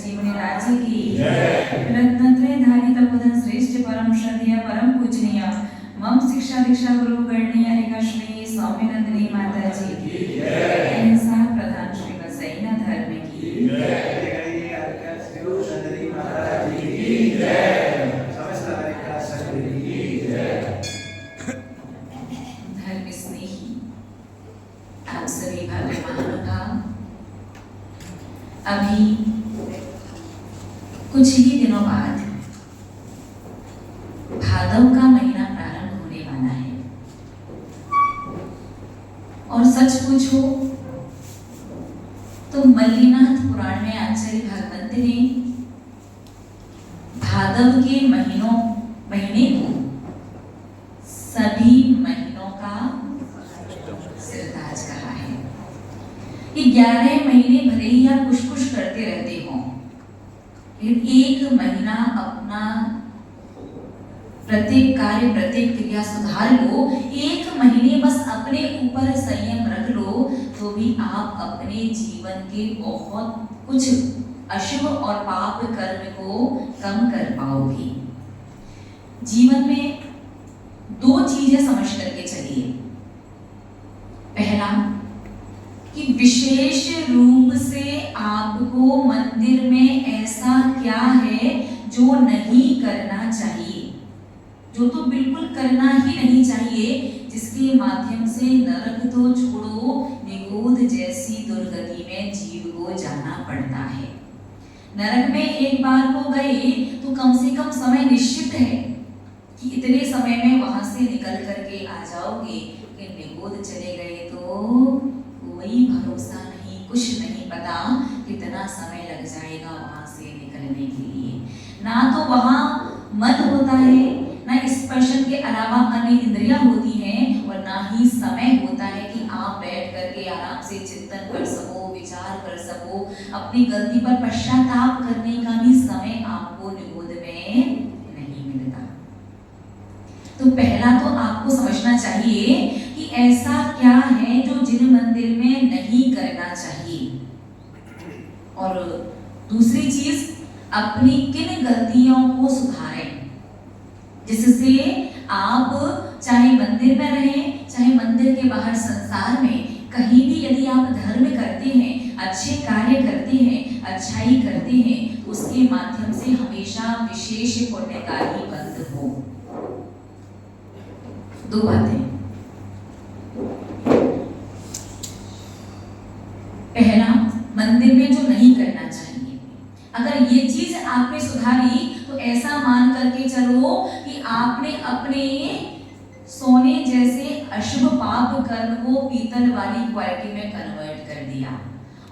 जी मुनिराज की रत्नत्रयधारी तपोधन श्रेष्ठ परम श्रद्धेय परम पूजनीय मम शिक्षा दीक्षा गुरु गणनीय रेखाश्री सौम्यनंदिनी माता जी की अहिंसा प्रधान श्री बसैना धर्म की धर्म स्नेही आप सभी भव्य महानुभाव, अभी कुछ ही दिनों बाद भादव का महीना प्रारंभ होने वाला है और सच पूछो तो मल्लीनाथ पुराण में आचार्य भगवंत ने भादव के महीने को सभी महीनों का सिरताज कहा है। ये 11 महीने भले ही आप कुछ कुछ करते रहते हो, लेकिन एक महीना अपना प्रत्येक कार्य प्रत्येक क्रिया सुधार लो, एक महीने बस अपने ऊपर संयम रख लो, तो भी आप अपने जीवन के बहुत कुछ अशुभ और पाप कर्म को कम कर पाओगे। जीवन में 2 चीजें समझ करके चलिए। पहला कि विशेष रूप से आपको मंदिर में ऐसा क्या है जो नहीं करना चाहिए, जो तो बिल्कुल करना ही नहीं चाहिए, जिसके माध्यम से नरक तो छोड़ो निगोद जैसी दुर्गति में जीव को जाना पड़ता है। नरक में एक बार को गए तो कम से कम समय निश्चित है कि इतने समय में वहां से निकल करके आ जाओगे, कि निगोद चले गए तो कोई भरोसा नहीं, कुछ नहीं पता कितना समय लग जाएगा वहां से निकलने के लिए। ना तो वहां मन होता है, ना स्पर्शन के अलावा अन्य इंद्रियां होती हैं, और ना ही समय होता है कि आप बैठ करके आराम से चिंतन कर सको, विचार कर सको, अपनी गलती पर पश्चाताप करने का भी समय आपको निगोद में नहीं मिलता। तो पहला तो आपको समझना चाहिए कि ऐसा क्या है जो जिन मंदिर में नहीं करना चाहिए, और दूसरी चीज अपनी किन गलतियों को सुधारें, जिससे आप चाहे मंदिर में रहें, चाहे मंदिर के बाहर संसार में कहीं भी यदि आप धर्म करते हैं, अच्छे कार्य करते हैं, अच्छाई करते हैं, तो उसके माध्यम से हमेशा विशेष पुण्यकारी बंद हो। 2 बातें। पहला, मंदिर में जो नहीं करना चाहिए, अगर ये चीज आपने सुधारी तो ऐसा मान करके चलो कि आपने अपने सोने जैसे अशुभ पाप कर्म को पीतल वाली क्वालिटी में कन्वर्ट कर दिया।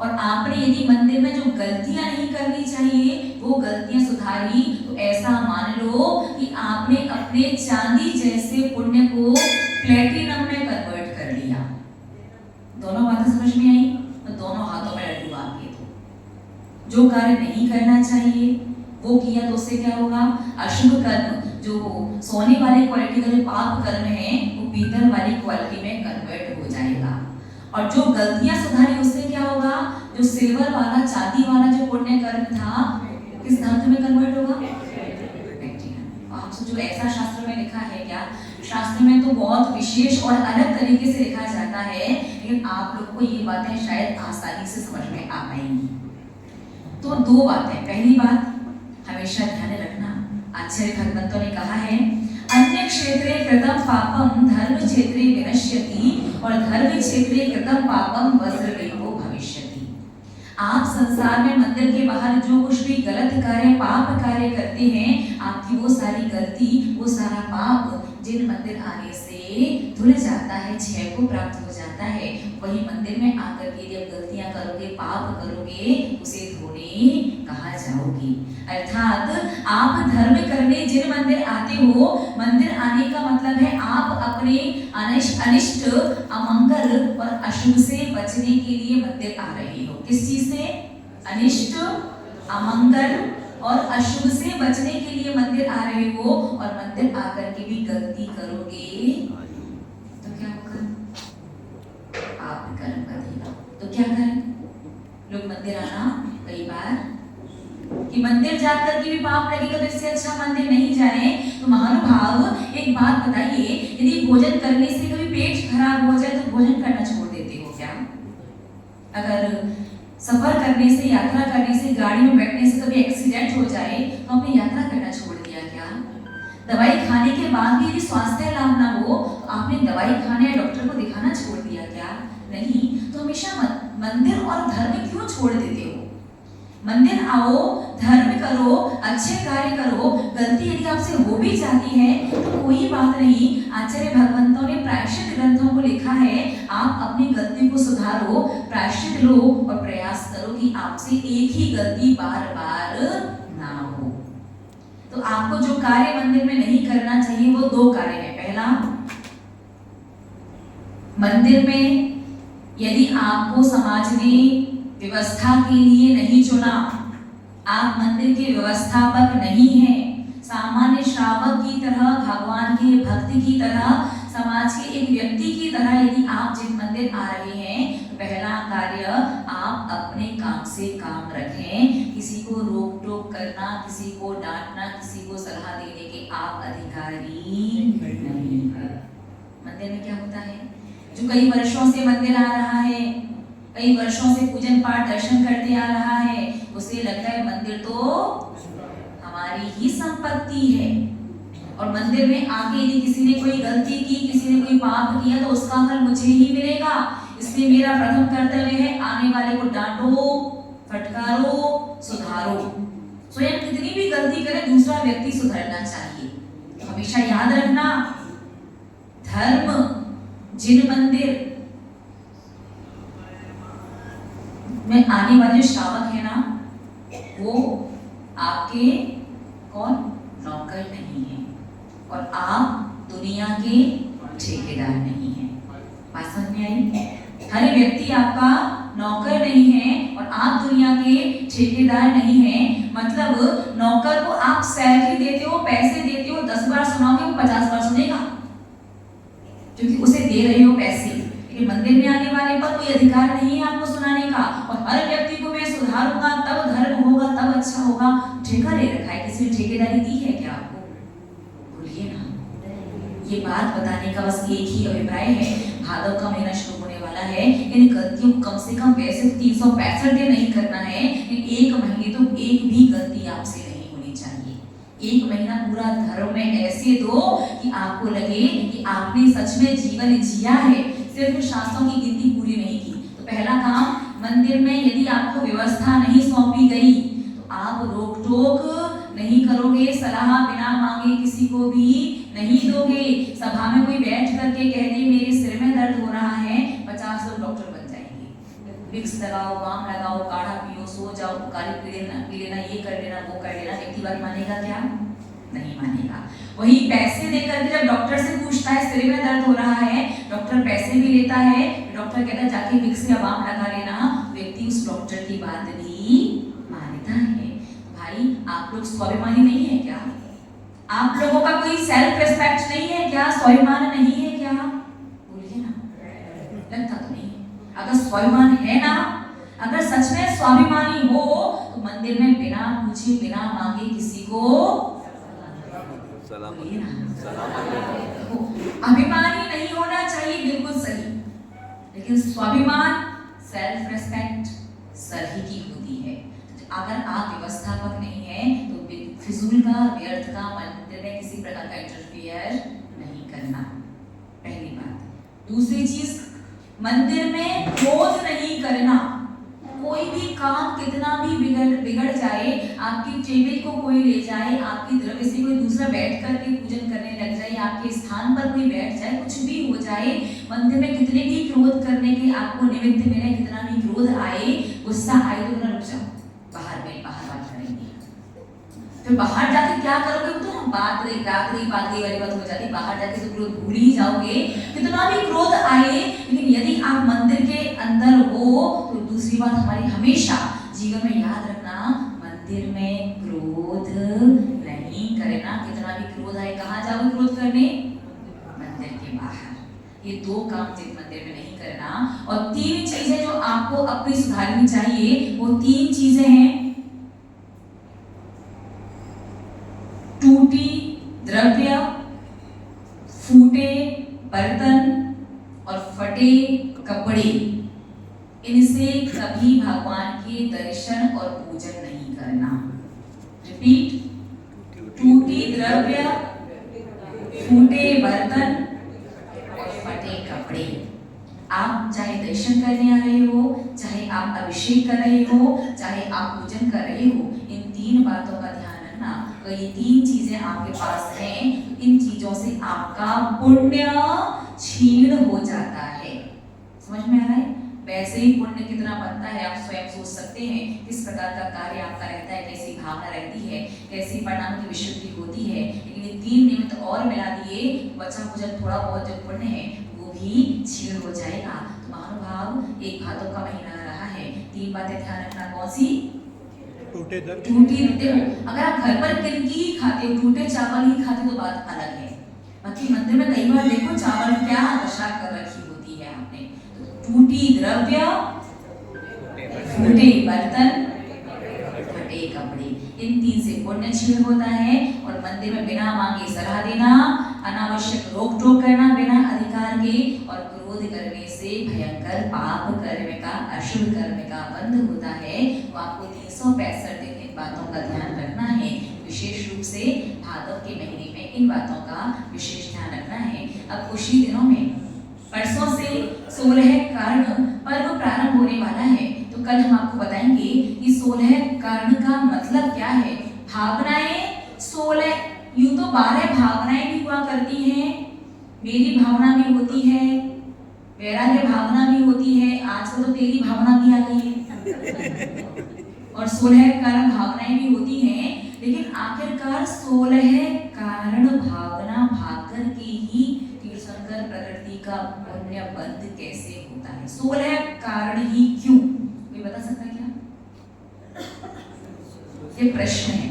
और आपने यदि मंदिर में जो गलतियां नहीं करनी चाहिए वो गलतियां सुधारी, तो ऐसा मान लो कि आपने अपने चांदी जैसे पुण्य को प्लेटिनम में कन्वर्ट कर लिया। दोनों बातें समझ में आई? तो दोनों हाथों में लड्डू आपके। तो जो कार्य नहीं करना चाहिए वो किया तो उससे क्या होगा? अशुभ कर्म जो सोने वाली क्वालिटी का जो पाप कर्म है वो पीतल वाली क्वालिटी में कन्वर्ट हो जाएगा। और जो गलतियां सुधारी उससे क्या होगा? जो सिल्वर वाला चांदी वाला जो पुण्य कर्म था किस धातु में कन्वर्ट होगा? आप सोचो ऐसा शास्त्र में लिखा है क्या? शास्त्र में तो बहुत विशेष और अलग तरीके से लिखा जाता है, लेकिन आप लोग को ये बातें शायद आसानी से समझ में आ पाएंगी। तो 2 बातें। पहली बात हमेशा ध्यान रखना, आचार्य भगवंतों ने कहा है अन्य क्षेत्रे कृतं पापम धर्म क्षेत्रे विनश्यति और धर्म क्षेत्रे कृतं पापम वज्रवेगो भविष्यति। आप संसार में मंदिर के बाहर जो कुछ भी गलत कार्य पाप कार्य करते हैं, आपकी वो सारी गलती वो सारा पाप जिन मंदिर आने से धुल जाता है, क्षय को प्राप्त हो जाता है, वही मंदिर में आकर के जब गलतियां करोगे पाप करोगे उसे धोने कहा जाओगे। अर्थात आप धर्म करने जिन मंदिर आते हो, मंदिर आने का मतलब है आप अपने अनिष्ट अमंगल और अशुभ से बचने के लिए मंदिर आ रहे हो। किस चीज से? अनिष्ट अमंगल और अशुभ से बचने के लिए मंदिर आ रहे हो, और मंदिर आकर के भी गलती करोगे तो क्या होगा? आप कर्म बदलेगा। तो क्या करें? लोग मंदिर आना कई बार कि मंदिर जाकर के भी पाप लगेगा तो इससे अच्छा मंदिर नहीं जाए। तो महानुभाव एक बात बताइए, यदि भोजन करने से कभी पेट खराब हो जाए तो भोजन करना छोड़ देते हो क्या? अगर सफर करने से, यात्रा करने से, गाड़ी में बैठने से कभी एक्सीडेंट हो जाए तो आपने यात्रा करना छोड़ दिया क्या? दवाई खाने के बाद भी यदि स्वास्थ्य लाभ ना हो तो आपने दवाई खाने या डॉक्टर को दिखाना छोड़ दिया क्या? नहीं। तो हमेशा मंदिर और धर्म क्यों छोड़ देते हो? मंदिर आओ, धर्म करो, अच्छे कार्य करो। गलती यदि आपसे हो भी जाती है तो कोई बात नहीं, आचार्य भगवंतों ने प्रायश्चित ग्रंथों को लिखा है, आप अपनी गलती को सुधारो, प्रायश्चित लो और प्रयास करो कि आपसे एक ही गलती बार बार ना हो। तो आपको जो कार्य मंदिर में नहीं करना चाहिए वो दो कार्य है। पहला, मंदिर में यदि आपको समाज ने व्यवस्था के लिए नहीं चुना, आप मंदिर के व्यवस्थापक नहीं हैं, सामान्य श्रावक की तरह, भगवान के भक्त की तरह, समाज के एक व्यक्ति की तरह यदि आप जिस मंदिर आ रहे हैं तो पहला कार्य, आप अपने काम से काम रखें। किसी को रोक टोक करना, किसी को डांटना, किसी को सलाह देने के आप अधिकारी नहीं हैं। मंदिर में क्या होता है, जो कई वर्षों से मंदिर आ रहा है, कई वर्षों से पूजन पाठ दर्शन करते आ रहा है, उसे लगता है मंदिर तो हमारी ही संपत्ति है। और मंदिर में आके यदि किसी ने कोई गलती की, किसी ने कोई पाप किया तो उसका फल मुझे ही मिलेगा, इसलिए मेरा प्रथम कर्तव्य है आने वाले को डांटो, फटकारो, सुधारो। स्वयं कितनी भी गलती करे दूसरा व्यक्ति सुधरना चाहिए। तो हमेशा याद रखना, धर्म जिन मंदिर में आने वाले श्रावक है ना, वो आपके कौन नौकर नहीं है और आप दुनिया के ठेकेदार नहीं हैं। बात समझ में आई? हर व्यक्ति आपका नौकर नहीं है और आप दुनिया के ठेकेदार नहीं हैं। मतलब नौकर को आप सैलरी देते हो, पैसे देते हो, 10 बार सुनाओगे वो 50 बार सुनेगा, क्योंकि उसे दे रहे हो पैसे। लेकिन मंदिर में आने वाले पर कोई अधिकार नहीं है आपको सुनाने का। और हर व्यक्ति को मैं सुधारूंगा तब धर्म होगा, तब अच्छा होगा। ठेका ले रखा है, किसी ने ठेकेदारी दी है क्या आपको? बोलिए ना। ये बात बताने का बस एक ही अभिप्राय है, भादव का महीना शुरू होने वाला है, इन गलतियों को कम से कम वैसे 365 दिन नहीं करना है, एक महीने तो एक भी गलती आपसे नहीं होनी चाहिए। एक महीना पूरा धर्म में ऐसे दो कि आपको लगे कि आपने सच में जीवन जिया है, सिर्फ शास्त्रों की गिनती पूरी नहीं की। तो पहला काम, मंदिर में यदि आपको व्यवस्था नहीं सौंपी गई तो आप रोक टोक नहीं करोगे, सलाह बिना मांगे किसी को भी नहीं दोगे। सभा में कोई बैठ करके कह दे मेरे सिर में दर्द हो रहा है, 50 लोग डॉक्टर बन जाएंगे। विक्स लगाओ, बाम लगाओ, काढ़ा पियो, सो जाओ, काली पी लेना, ये कर लेना, वो कर लेना। व्यक्ति बात मानेगा क्या? नहीं मानेगा। वही पैसे देकर के जब डॉक्टर से पूछता है सिर में दर्द हो रहा है, डॉक्टर पैसे भी लेता है, डॉक्टर कहता है जाके विक्स या बाम लगा लेना, व्यक्ति उस डॉक्टर की बात भी मानता है। भाई आप लोग स्वाभिमानी नहीं है क्या? आप लोगों का कोई सेल्फ रिस्पेक्ट नहीं है क्या? स्वाभिमान नहीं है क्या? बोलिए ना। लगता तो नहीं। अगर स्वाभिमान है ना, अगर सच में स्वाभिमानी हो तो मंदिर में बिना पूछे बिना मांगे किसी को अभिमानी नहीं होना चाहिए, बिल्कुल सही। लेकिन स्वाभिमान, सेल्फ रिस्पेक्ट सही की होती है। अगर आप व्यवस्थापक नहीं है तो फिजूल का, व्यर्थ का मंदिर में किसी प्रकार का इंटरफियर नहीं करना, पहली बात। दूसरी चीज, मंदिर में क्रोध नहीं करना। कोई भी काम कितना भी बिगड़ जाए, आपकी टेबल को कोई ले जाए, आपकी द्रव्य से कोई दूसरा बैठ करके पूजन करने लग जाए, आपके स्थान पर कोई बैठ जाए, कुछ भी हो जाए, मंदिर में कितने भी क्रोध करने के आपको निमित्त मिले, कितना भी क्रोध आए, गुस्सा आए तो ना रुक जाओ, बाहर बात करेंगे। फिर बाहर जाके क्या करोगे? तो बात रही वाली बात हो जाती। बाहर जाके तो क्रोध भूल ही जाओगे, कितना भी क्रोध आए। लेकिन यदि आप मंदिर के अंदर हो तो दूसरी बात हमारी हमेशा जीवन में याद रखना, मंदिर में क्रोध नहीं करना। कितना भी क्रोध आए, कहाँ जाओगे क्रोध करने? मंदिर के बाहर। ये दो काम जिस मंदिर में नहीं करना। और 3 चीजें जो आपको अपनी सुधारनी चाहिए, वो 3 चीजें हैं। टूटी द्रव्य, फूटे बर्तन और फटे कपड़े, इनसे कभी भगवान के दर्शन और पूजन नहीं करना। रिपीट, टूटी द्रव्य, फूटे बर्तन और फटे कपड़े। आप चाहे दर्शन करने आ रहे हो, चाहे आप अभिषेक कर रहे हो, चाहे आप पूजन कर रहे हो, इन तीन बातों का ध्यान रखना। अगर ये तीन चीजें आपके पास हैं, इन चीजों से आपका पुण्य क्षीण हो जाता है। समझ में आ रहा है? वैसे ही पुण्य कितना बनता है आप स्वयं सोच सकते हैं। किस प्रकार का कार्य आपका रहता है, कैसी भावना रहती है, कैसी परिणाम की विशुद्धि होती है। लेकिन ये तीन निमित्त और मिला दिए, बचा कुचा थोड़ा बहुत जो पुण्य है वो भी क्षीण हो जाएगा। तो महानुभाव, एक भादों का महीना रहा है, तीन बातें ध्यान रखना। कौन सी? टूटी, देखो अगर आप घर पर किनकी ही खाते हो, टूटे चावल ही खाते तो बात अलग है। बाकी मंदिर में कई बार देखो चावल क्या दशा कर रखी होती है आपने। टूटी द्रव्य, फूटे बर्तन, फटे कपड़े, इन तीन से पुण्य क्षीण होता है। और मंदिर में बिना मांगे सलाह देना, अनावश्यक रोक टोक करना बिना अधिकार के, और क्रोध करने से भयंकर पाप कर्म का, अशुभ कर्म का बंध होता है। तो आपको 365 दिन इन बातों का ध्यान रखना है। विशेष रूप से भादव के महीने में इन बातों का विशेष ध्यान रखना है। अब कुछ ही दिनों में परसों से 16 कारण पर्व प्रारंभ होने वाला है। तो कल हम आपको बताएंगे कि 16 कारण का मतलब क्या है। भावनाएं 16, यूं तो 12 भावनाएं भी हुआ करती हैं। मेरी भावना भी होती है, वैराग्य भावना भी होती है, आजकल तो तेरी भावना भी आ गई है और 16 कारण भावनाएं भी होती हैं। लेकिन आखिरकार 16 कारण भावना भाग कर के ही तीर्थंकर प्रकृति का पुण्य बंध कैसे होता है। 16 कारण ही क्यों, कोई बता सकता है क्या? ये प्रश्न है,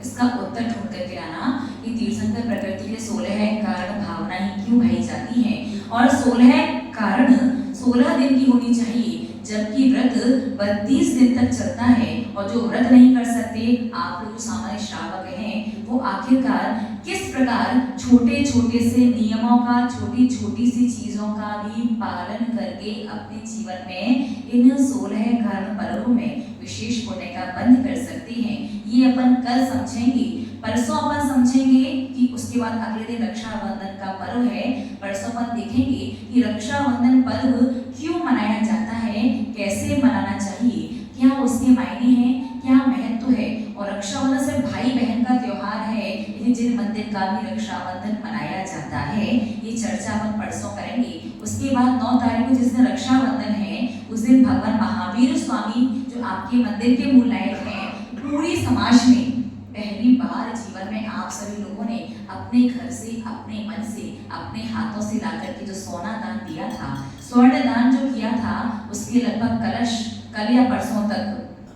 इसका उत्तर ढूंढ करके आना कि तीर्थंकर प्रकृति के 16 कारण भावना ही क्यों भाई जाती है। और 16 कारण 16 दिन की होनी चाहिए, जबकि व्रत 32 दिन तक चलता है। और जो व्रत नहीं कर सकते, आप लोग जो सामान्य श्रावक हैं, वो आखिरकार किस प्रकार छोटे छोटे से नियमों का, छोटी छोटी सी चीजों का भी पालन करके अपने जीवन में इन 16 कारण पर्वों में विशेष पुण्य का बंध कर सकते हैं, ये अपन कल समझेंगे। परसों अपन समझेंगे कि उसके बाद अगले दिन रक्षाबंधन का पर्व है। परसों अपन देखेंगे कि रक्षाबंधन पर्व क्यों मनाया जाता है, कैसे मनाना चाहिए, क्या उसके मायने हैं, क्या महत्व है। और रक्षाबंधन सिर्फ भाई बहन का त्योहार है, लेकिन जिन मंदिर का भी रक्षाबंधन मनाया जाता है, ये चर्चा अपन परसों करेंगे। उसके बाद 9 तारीख को जिस दिन रक्षाबंधन है, उस दिन भगवान महावीर स्वामी जो आपके मंदिर के मूल नायक हैं, पूरी समाज में पहली बार जीवन में आप सभी लोगों ने अपने घर से, अपने मन से, अपने हाथों से लाकर के जो सोना दान दिया था, स्वर्ण दान जो किया था, उसके लगभग कलश कल या परसों तक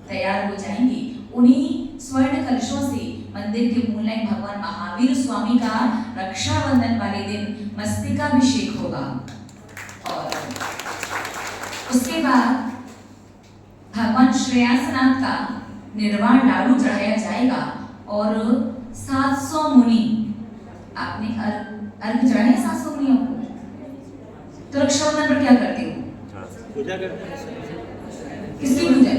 तैयार हो जाएंगे। उन्हीं स्वर्ण कलशों से मंदिर के मूल नायक भगवान महावीर स्वामी का रक्षाबंधन वाले दिन मस्तकाभिषेक होगा। और उसके बाद भगवान श्रेयांसनाथ का निर्वाण लाडू चढ़ाया जाएगा। और 700 मुनि, आपने अर्घ चढ़ाए 700 मुनियों को, तो रक्षाबंधन पर क्या करते हो? पूजा करते हैं। किसकी पूजा?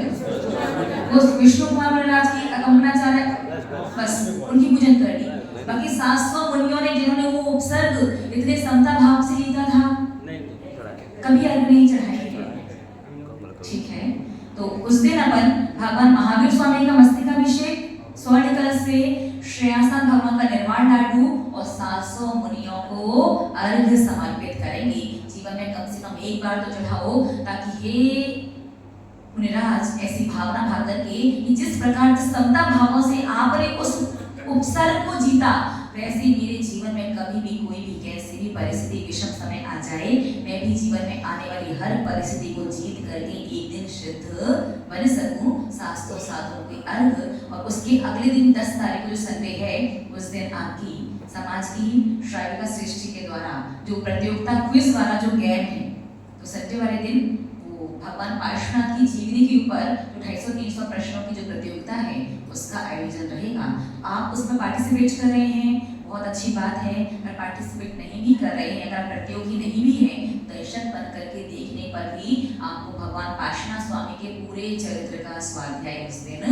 वो विष्णु कुमार महाराज की अगमनाचार्य, बस उनकी पूजन करनी। बाकी 700 मुनियों ने जिन्होंने वो उपसर्ग इतने समता भाव से लिया था, कभी अर्घ नहीं चढ़ाए। ठीक है, तो उस दिन अपन भगवान महावीर स्वामी का मस्तकाभिषेक, स्वर्ण कलश से श्रेयांसनाथ भगवान का निर्वाण लाडू और 700 मुनियों को अर्घ समर्पित करेंगे। जीवन में कम से कम एक बार तो चढ़ाओ, ताकि ये मुनिराज ऐसी भावना भाग करके कि जिस प्रकार समता भावों से आपने उस उपसर्ग को जीता, वैसे मेरे जीवन में कभी भी कोई भी कैसी भी परिस्थिति, विषम समय आ जाए, मैं भी जीवन में आने वाली हर परिस्थिति को जीत करके एक दिन शुद्ध बन सकूं। 700 साधुओं के अर्घ। और उसके अगले दिन 10 तारीख को जो संडे है, उस दिन आपकी समाज की श्राविका सृष्टि के द्वारा जो प्रतियोगिता क्विज वाला जो गेम है, तो संडे वाले दिन वो भगवान पार्श्वनाथ की जीवनी के ऊपर जो 250-300 प्रश्नों की जो प्रतियोगिता है, उसका आयोजन रहेगा। आप उसमें पार्टिसिपेट कर रहे हैं, बहुत अच्छी बात है। अगर पार्टिसिपेट नहीं भी कर रहे हैं, अगर प्रतियोगी नहीं भी हैं, दर्शक बन करके देखने पर भी आपको भगवान पार्श्वनाथ स्वामी के पूरे चरित्र का स्वाध्याय उस दिन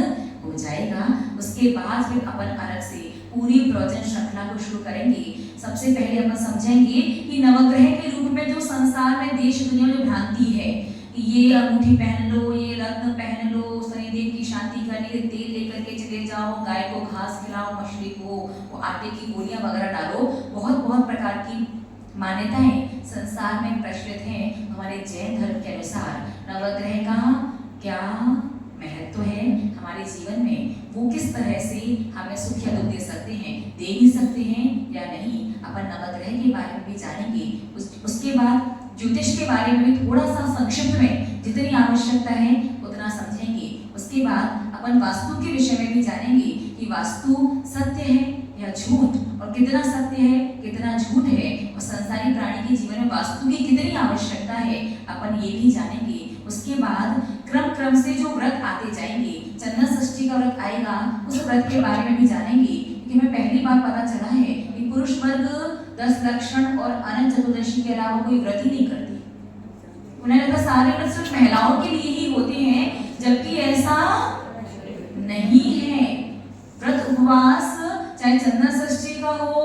हो जाएगा। उसके बाद फिर अपन अलग से पूरी प्रवचन श्रृंखला को शुरू करेंगे। सबसे पहले अपन समझेंगे कि नवग्रह के रूप में जो संसार में देश दुनिया में जो भ्रांति है कि ये अंगूठी पहन लो, ये रत्न पहन लो, शनिदेव की शांति करने के तेल लेकर के चले जाओ, गाय को घास खिलाओ, मछली को वो आटे की गोलियां वगैरह डालो, बहुत बहुत प्रकार की मान्यताएं संसार में प्रचलित हैं। हमारे जैन धर्म के अनुसार नवग्रह का क्या महत्व है हमारे जीवन में, वो किस तरह से हमें सुख या दुख दे सकते हैं, दे भी सकते हैं या नहीं, अपन नवग्रह के बारे में भी जानेंगे। उसके बाद ज्योतिष के बारे में भी थोड़ा सा संक्षिप्त में जितनी आवश्यकता है उतना समझेंगे। उसके बाद अपन वास्तु के विषय में भी जानेंगे कि वास्तु सत्य है या झूठ, और कितना सत्य है कितना झूठ है, और संसारी प्राणी के जीवन में वास्तु की कितनी आवश्यकता है, अपन ये भी जानेंगे। उसके बाद क्रम से जो व्रत आते जाएंगे, चंदन षष्ठी का व्रत आएगा, उस व्रत के बारे में भी जानेंगे। कि हमें पहली बार पता चला है कि पुरुष वर्ग 10 लक्षण और अनंत चतुर्दशी के अलावा कोई व्रत ही नहीं करती। उन्हें लगता सारे व्रत सिर्फ महिलाओं के लिए ही होते हैं, जबकि ऐसा नहीं है। व्रत उपवास चाहे चंदन षष्ठी का हो,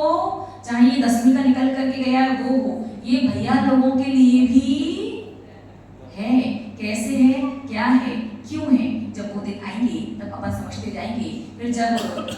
चाहे ये 10वीं का निकल करके गया है वो हो, ये भैया लोगों के लिए भी है। कैसे है, क्या है, क्यों है, जब वो दिन आएंगे तब अपन समझते जाएंगे। फिर जब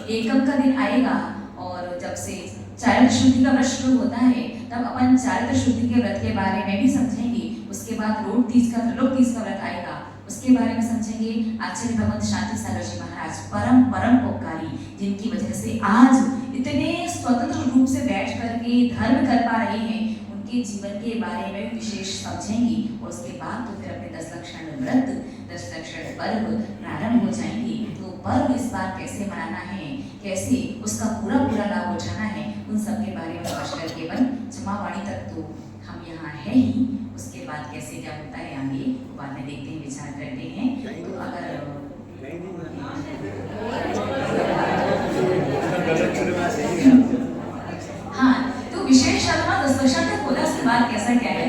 एकम का दिन आएगा और जब से चारित्र शुद्धि का व्रत शुरू होता है, तब अपन चारित्र शुद्धि के व्रत के बारे में भी समझेंगे। उसके बाद रोट तीज का त्रिलोक तीज का व्रत आएगा, उसके बारे में समझेंगे। आचार्य भगवंत शांति सागर जी महाराज परम परम उपकारी, जिनकी वजह से आज इतने स्वतंत्र रूप से बैठ करके धर्म कर पा रहे हैं, उनके जीवन के बारे में विशेष समझेंगे। और उसके बाद तो फिर अपने 10 लक्षण व्रत, 10 लक्षण पर्व प्रारंभ हो जाएंगे। तो पर्व इस बार कैसे मनाना है, कैसे उसका पूरा लाभ उठाना है, उन सब के बारे में समझ करके अपन जमावाणी तक तो हम यहाँ है ही। उसके बाद कैसे क्या होता है आगे बाद में देखते हैं, विचार करते हैं। तो अगर हाँ, तो विशेष 10 लक्षण तक बोला, उसके बाद कैसा क्या है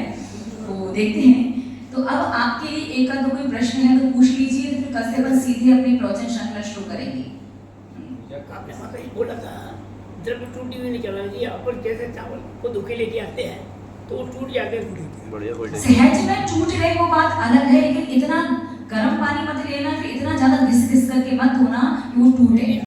वो देखते हैं। तो अब आपके लिए एक आध कोई प्रश्न है तो पूछ लीजिए, तो फिर कल से अपन सीधे अपनी प्रवचन श्रृंखला शुरू करेंगे। आपने माता जी बोला था द्रव्य टूटी हुई नहीं चलानी चाहिए, अपन जैसे चावल को धोखे लेके आते हैं तो वो टूट जाते हैं। बढ़िया सहज में टूट गए वो बात अलग है, लेकिन इतना गर्म पानी मत लेना, फिर इतना ज्यादा घिस करके मत धोना कि वो टूटे।